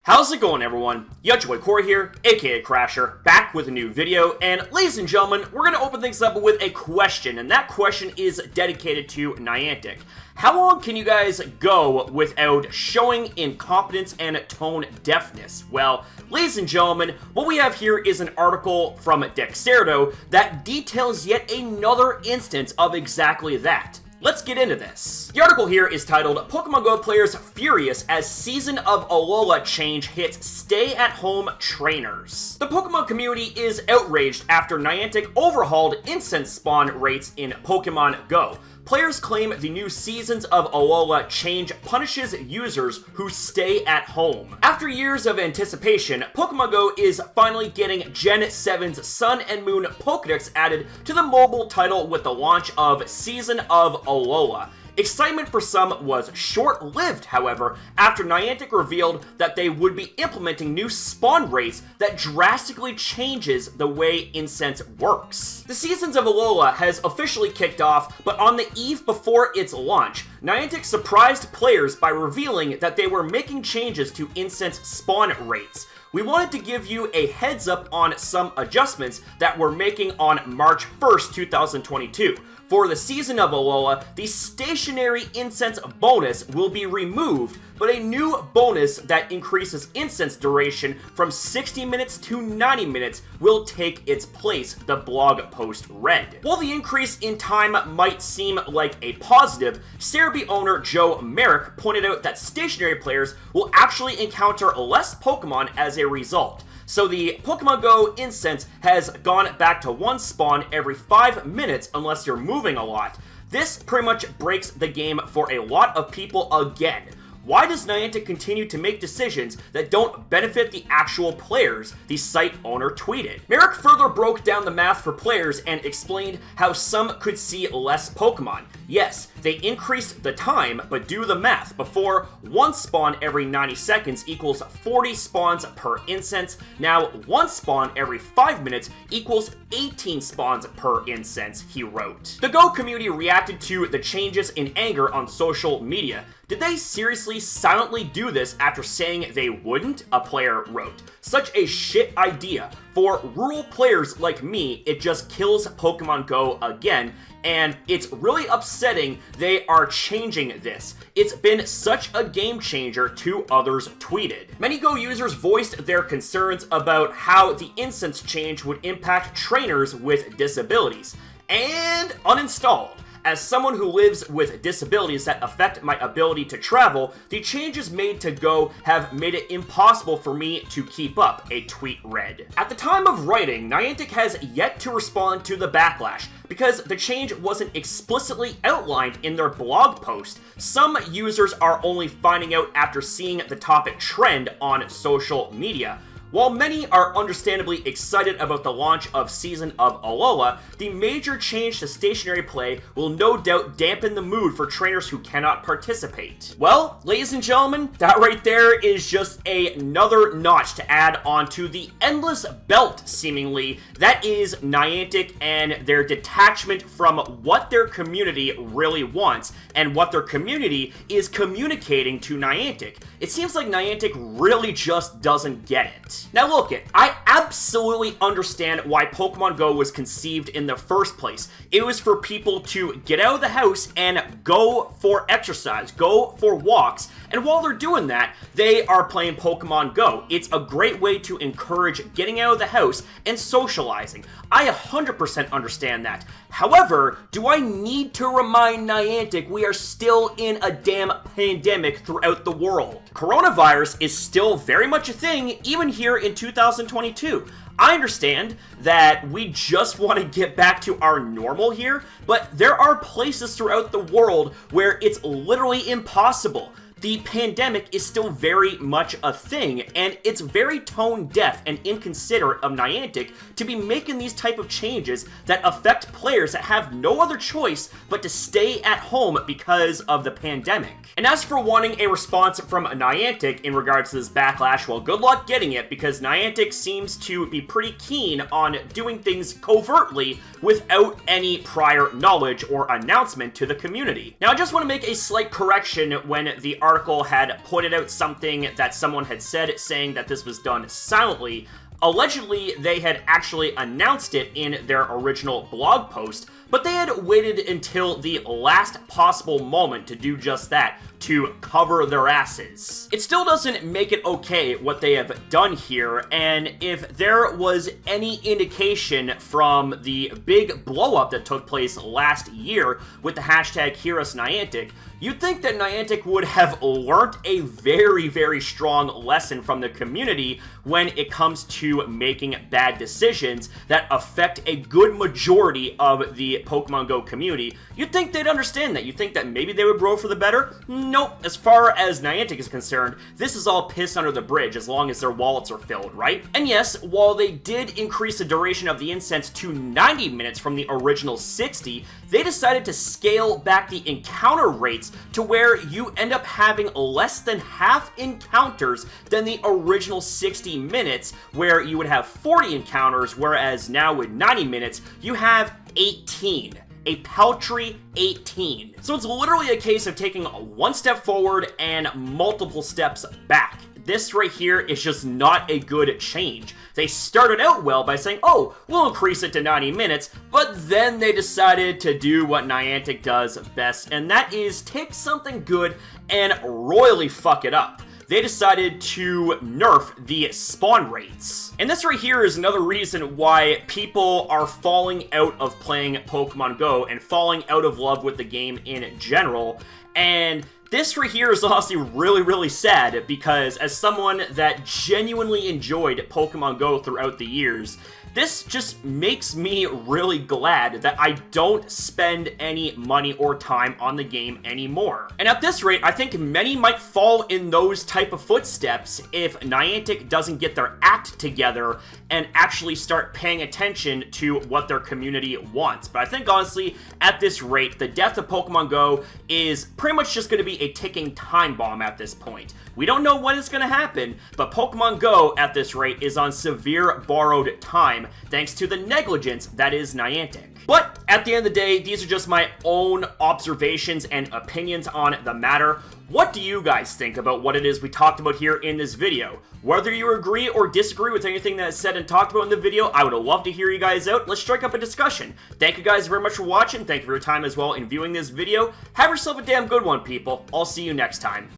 How's it going, everyone? Your boy Corey here, aka Crasher, back with a new video, and ladies and gentlemen, we're gonna open things up with a question, and that question is dedicated to Niantic. How long can you guys go without showing incompetence and tone deafness? Well, ladies and gentlemen, what we have here is an article from Dexerto that details yet another instance of exactly that. Let's get into this. The article here is titled, Pokemon Go players furious as season of Alola change hits stay-at-home trainers. The Pokemon community is outraged after Niantic overhauled Incense spawn rates in Pokemon Go. Players claim the new Seasons of Alola change punishes users who stay at home. After years of anticipation, Pokemon Go is finally getting Gen 7's Sun and Moon Pokédex added to the mobile title with the launch of Season of Alola. Excitement for some was short-lived, however, after Niantic revealed that they would be implementing new spawn rates that drastically changes the way Incense works. The Seasons of Alola has officially kicked off, but on the eve before its launch, Niantic surprised players by revealing that they were making changes to Incense spawn rates. We wanted to give you a heads up on some adjustments that we're making on March 1st, 2022. For the Season of Alola, the stationary Incense bonus will be removed, but a new bonus that increases Incense duration from 60 minutes to 90 minutes will take its place, the blog post read. While the increase in time might seem like a positive, Cerebi owner Joe Merrick pointed out that stationary players will actually encounter less Pokemon as a result. So the Pokemon Go Incense has gone back to one spawn every 5 minutes unless you're moving a lot. This pretty much breaks the game for a lot of people again. Why does Niantic continue to make decisions that don't benefit the actual players? The site owner tweeted. Merrick further broke down the math for players and explained how some could see less Pokemon. Yes, they increased the time, but do the math. Before, one spawn every 90 seconds equals 40 spawns per Incense. Now, one spawn every 5 minutes equals 18 spawns per Incense, he wrote. The Go community reacted to the changes in anger on social media. Did they seriously silently do this after saying they wouldn't? A player wrote. Such a shit idea. For rural players like me, it just kills Pokemon Go again, and it's really upsetting they are changing this. It's been such a game changer, two others tweeted. Many Go users voiced their concerns about how the Incense change would impact trainers with disabilities, and uninstalled. As someone who lives with disabilities that affect my ability to travel, the changes made to Go have made it impossible for me to keep up, a tweet read. At the time of writing, Niantic has yet to respond to the backlash, because the change wasn't explicitly outlined in their blog post. Some users are only finding out after seeing the topic trend on social media. While many are understandably excited about the launch of Season of Alola, the major change to stationary play will no doubt dampen the mood for trainers who cannot participate. Well, ladies and gentlemen, that right there is just another notch to add onto the endless belt, seemingly, that is Niantic and their detachment from what their community really wants and what their community is communicating to Niantic. It seems like Niantic really just doesn't get it. Now look I absolutely understand why Pokemon Go was conceived in the first place. It was for people to get out of the house and go for exercise, go for walks, and while they're doing that, they are playing Pokemon Go. It's a great way to encourage getting out of the house and socializing. I 100% understand that. However, do I need to remind Niantic we are still in a damn pandemic throughout the world? Coronavirus is still very much a thing, even here in 2022. I understand that we just want to get back to our normal here, but there are places throughout the world where it's literally impossible. The pandemic is still very much a thing, and it's very tone-deaf and inconsiderate of Niantic to be making these type of changes that affect players that have no other choice but to stay at home because of the pandemic. And as for wanting a response from Niantic in regards to this backlash, well, good luck getting it, because Niantic seems to be pretty keen on doing things covertly without any prior knowledge or announcement to the community. Now, I just want to make a slight correction when the article had pointed out something that someone had said, saying that this was done silently. Allegedly, they had actually announced it in their original blog post, but they had waited until the last possible moment to do just that, to cover their asses. It still doesn't make it okay what they have done here, and if there was any indication from the big blow-up that took place last year with the hashtag #HearUsNiantic, you'd think that Niantic would have learned a very, very strong lesson from the community when it comes to making bad decisions that affect a good majority of the Pokemon Go community. You'd think they'd understand that. You'd think that maybe they would grow for the better. Nope. As far as Niantic is concerned, this is all piss under the bridge as long as their wallets are filled, right? And yes, while they did increase the duration of the Incense to 90 minutes from the original 60, they decided to scale back the encounter rates to where you end up having less than half encounters than the original 60 minutes, where you would have 40 encounters, whereas now with 90 minutes, you have 18. A paltry 18. So it's literally a case of taking one step forward and multiple steps back. This right here is just not a good change. They started out well by saying, oh, we'll increase it to 90 minutes, but then they decided to do what Niantic does best, and that is take something good and royally fuck it up. They decided to nerf the spawn rates. And this right here is another reason why people are falling out of playing Pokemon Go and falling out of love with the game in general. And this right here is honestly really, really sad, because as someone that genuinely enjoyed Pokemon Go throughout the years, this just makes me really glad that I don't spend any money or time on the game anymore. And at this rate, I think many might fall in those type of footsteps if Niantic doesn't get their act together and actually start paying attention to what their community wants. But I think honestly, at this rate, the death of Pokemon Go is pretty much just going to be a ticking time bomb at this point. We don't know when it's going to happen, but Pokemon Go at this rate is on severe borrowed time thanks to the negligence that is Niantic. But at the end of the day, these are just my own observations and opinions on the matter. What do you guys think about what it is we talked about here in this video? Whether you agree or disagree with anything that is said and talked about in the video, I would love to hear you guys out. Let's strike up a discussion. Thank you guys very much for watching. Thank you for your time as well in viewing this video. Have yourself a damn good one, people. I'll see you next time.